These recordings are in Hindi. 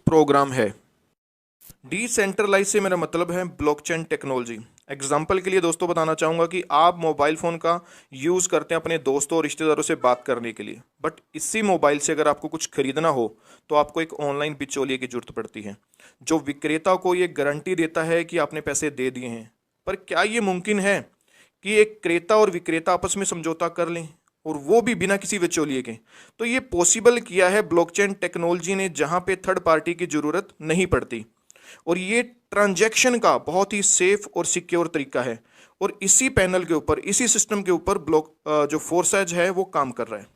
प्रोग्राम है। डिसेंट्रलाइज से मेरा मतलब है ब्लॉकचेन टेक्नोलॉजी। एग्जाम्पल के लिए दोस्तों बताना चाहूँगा कि आप मोबाइल फ़ोन का यूज़ करते हैं अपने दोस्तों और रिश्तेदारों से बात करने के लिए, बट इसी मोबाइल से अगर आपको कुछ खरीदना हो तो आपको एक ऑनलाइन बिचौलिए की जरूरत पड़ती है, जो विक्रेता को ये गारंटी देता है कि आपने पैसे दे दिए हैं। पर क्या ये मुमकिन है कि एक क्रेता और विक्रेता आपस में समझौता कर लें, और वो भी बिना किसी बिचौलिए के? तो ये पॉसिबल किया है ब्लॉकचेन टेक्नोलॉजी ने, जहाँ पे थर्ड पार्टी की ज़रूरत नहीं पड़ती, और ये ट्रांजैक्शन का बहुत ही सेफ और सिक्योर तरीका है। और इसी पैनल के ऊपर, इसी सिस्टम के ऊपर जो फोरसाज है वो काम कर रहा है।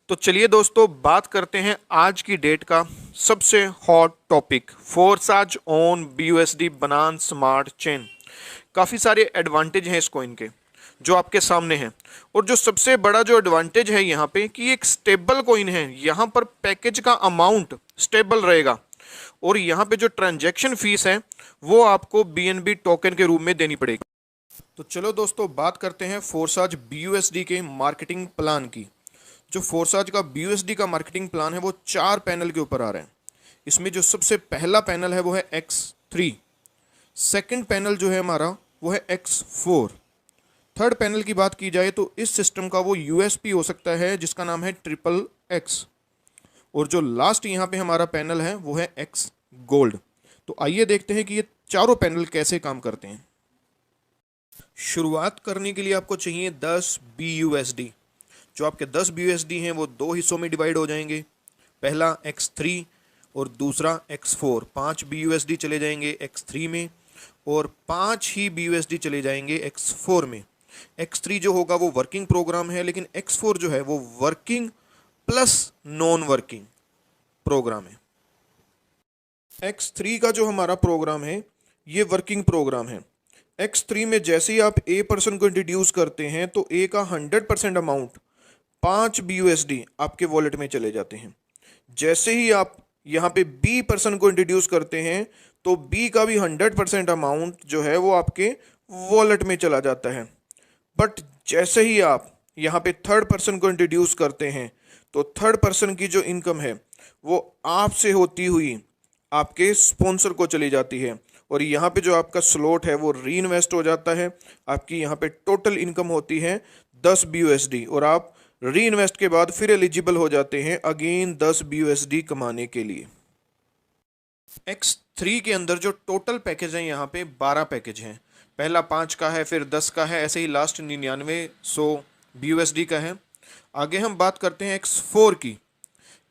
तो चलिए दोस्तों, बात करते हैं आज की डेट का सबसे हॉट टॉपिक, फोरसाज ऑन BUSD बनान स्मार्ट चेन। काफ़ी सारे एडवांटेज हैं इस कॉइन के जो आपके सामने हैं, और जो सबसे बड़ा जो एडवांटेज है यहाँ पे कि एक स्टेबल कॉइन है। यहाँ पर पैकेज का अमाउंट स्टेबल रहेगा, और यहाँ पे जो ट्रांजैक्शन फीस है वो आपको BNB टोकन के रूप में देनी पड़ेगी। तो चलो दोस्तों, बात करते हैं फोरसाज BUSD के मार्केटिंग प्लान की। जो फोरसाज का BUSD का मार्केटिंग प्लान है वो 4 पैनल के ऊपर आ रहा है। इसमें जो सबसे पहला पैनल है वो है X3, सेकंड पैनल जो है हमारा वो है X4, थर्ड पैनल की बात की जाए तो इस सिस्टम का वो USP हो सकता है जिसका नाम है XXX, और जो लास्ट यहाँ पे हमारा पैनल है वो है X गोल्ड। तो आइए देखते हैं कि ये चारों पैनल कैसे काम करते हैं। शुरुआत करने के लिए आपको चाहिए 10 BUSD। जो आपके 10 BUSD हैं वो 2 हिस्सों में डिवाइड हो जाएंगे, पहला X3 और दूसरा X4। 5 BUSD चले जाएंगे X3 में और 5 ही BUSD चले जाएंगे X4 में। X3 जो होगा वो वर्किंग प्रोग्राम है, लेकिन X4 जो है वो working plus non working programme है। X3 का जो हमारा प्रोग्राम है ये वर्किंग प्रोग्राम है। X3 में जैसे ही आप A पर्सन को इंट्रोड्यूस करते हैं तो A का 100% अमाउंट 5 BUSD आपके वॉलेट में चले जाते हैं। जैसे ही आप यहाँ पे B पर्सन को इंट्रोड्यूस करते हैं तो B का भी 100% अमाउंट जो है वो आपके वॉलेट में चला जाता है। बट जैसे ही आप यहाँ पे थर्ड पर्सन को इंट्रोड्यूस करते हैं तो थर्ड पर्सन की जो इनकम है वो आपसे होती हुई आपके स्पॉन्सर को चली जाती है, और यहाँ पे जो आपका स्लॉट है वो री इन्वेस्ट हो जाता है। आपकी यहाँ पे टोटल इनकम होती है 10 BUSD, और आप री इन्वेस्ट के बाद फिर एलिजिबल हो जाते हैं अगेन 10 BUSD कमाने के लिए। X3 के अंदर जो टोटल पैकेज है यहाँ पे 12 पैकेज हैं। पहला 5 का है, फिर 10 का है, ऐसे ही लास्ट 9900 BUSD का है। आगे हम बात करते हैं X4 की।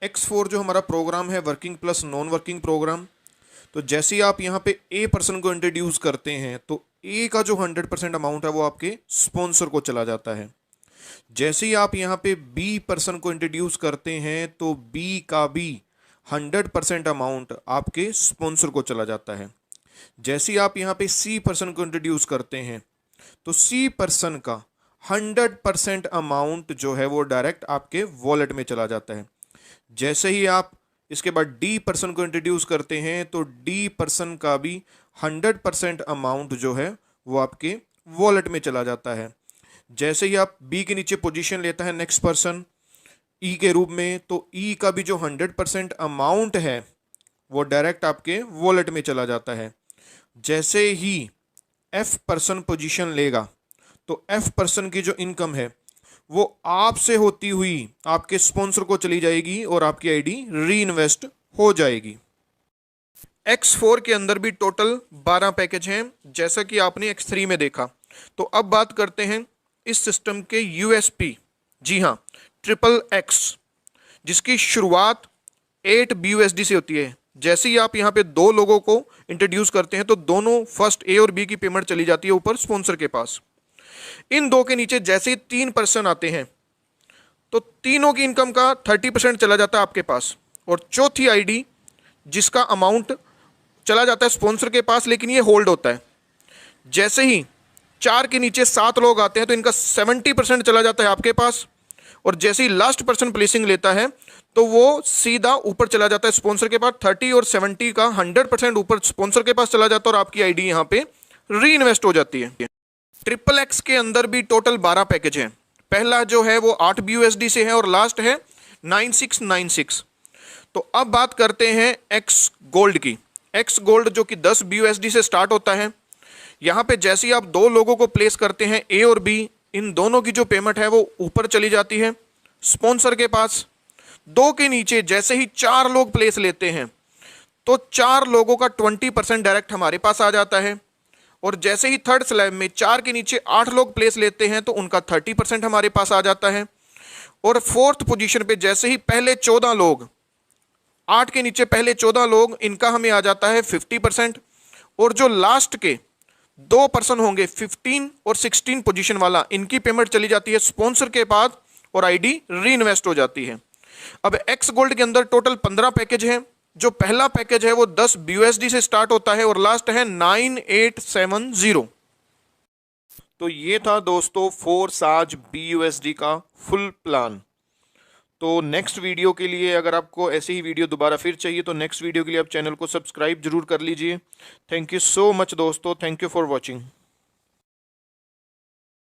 X4 जो हमारा प्रोग्राम है working plus non working programme. तो जैसे ही आप यहाँ पे A पर्सन को इंट्रोड्यूस करते हैं तो A का जो 100% अमाउंट है वो आपके स्पॉन्सर को चला जाता है। जैसे ही आप यहाँ पे B पर्सन को इंट्रोड्यूस करते हैं तो B का भी 100% अमाउंट आपके स्पॉन्सर को चला जाता है। जैसे ही आप यहाँ पे C पर्सन को इंट्रोड्यूस करते हैं तो C पर्सन का 100% अमाउंट जो है वो डायरेक्ट आपके वॉलेट में चला जाता है। जैसे ही आप इसके बाद D पर्सन को इंट्रोड्यूस करते हैं तो D पर्सन का भी 100% अमाउंट जो है वो आपके वॉलेट में चला जाता है। जैसे ही आप B के नीचे पोजीशन लेता है नेक्स्ट पर्सन E के रूप में, तो E का भी जो 100% अमाउंट है वो डायरेक्ट आपके वॉलेट में चला जाता है। जैसे ही F पर्सन पोजीशन लेगा तो F पर्सन की जो इनकम है वो आपसे होती हुई आपके स्पॉन्सर को चली जाएगी और आपकी आईडी री इन्वेस्ट हो जाएगी। X4 के अंदर भी टोटल 12 पैकेज हैं जैसा कि आपने X3 में देखा। तो अब बात करते हैं इस सिस्टम के USP। जी हाँ, XXX, जिसकी शुरुआत 8 BUSD से होती है। जैसे ही आप यहाँ पे 2 लोगों को इंट्रोड्यूस करते हैं तो दोनों फर्स्ट A और B की पेमेंट चली जाती है ऊपर स्पॉन्सर के पास। इन 2 के नीचे जैसे ही 3 पर्सन आते हैं तो तीनों की इनकम का 30% चला जाता है आपके पास, और चौथी आईडी जिसका अमाउंट चला जाता है स्पॉन्सर के पास लेकिन ये होल्ड होता है। जैसे ही 4 के नीचे 7 लोग आते हैं तो इनका 70% चला जाता है आपके पास, और जैसे ही लास्ट पर्सन प्लेसिंग लेता है तो वो सीधा ऊपर चला जाता है स्पॉन्सर के पास। 30 और 70 का 100% ऊपर स्पॉन्सर के पास चला जाता है और आपकी आईडी यहाँ पे री इन्वेस्ट हो जाती है। XXX के अंदर भी टोटल 12 पैकेज हैं। पहला जो है वो 8 BUSD से है और लास्ट है 9696। तो अब बात करते हैं एक्स गोल्ड की। एक्स गोल्ड जो कि 10 BUSD से स्टार्ट होता है। यहाँ पे जैसे ही आप दो लोगों को प्लेस करते हैं, ए और बी, इन दोनों की जो पेमेंट है वो ऊपर चली जाती है स्पॉन्सर के पास। दो के नीचे जैसे ही 4 लोग प्लेस लेते हैं तो 4 लोगों का 20% डायरेक्ट हमारे पास आ जाता है। और जैसे ही थर्ड स्लैब में 4 के नीचे 8 लोग प्लेस लेते हैं तो उनका 30% हमारे पास आ जाता है। और फोर्थ पोजीशन पे जैसे ही पहले 14 लोग, 8 के नीचे पहले 14 लोग, इनका हमें आ जाता है 50%। और जो लास्ट के 2 पर्सन होंगे 15 और 16 पोजीशन वाला, इनकी पेमेंट चली जाती है स्पॉन्सर के पास और आईडी री इन्वेस्ट हो जाती है। अब एक्स गोल्ड के अंदर टोटल 15 पैकेज हैं। जो पहला पैकेज है वो 10 BUSD से स्टार्ट होता है और लास्ट है 9870। तो ये था दोस्तों 4 साज BUSD का फुल प्लान। तो नेक्स्ट वीडियो के लिए अगर आपको ऐसी ही वीडियो दोबारा फिर चाहिए तो नेक्स्ट वीडियो के लिए आप चैनल को सब्सक्राइब जरूर कर लीजिए। थैंक यू सो मच दोस्तों, थैंक यू फॉर वॉचिंग।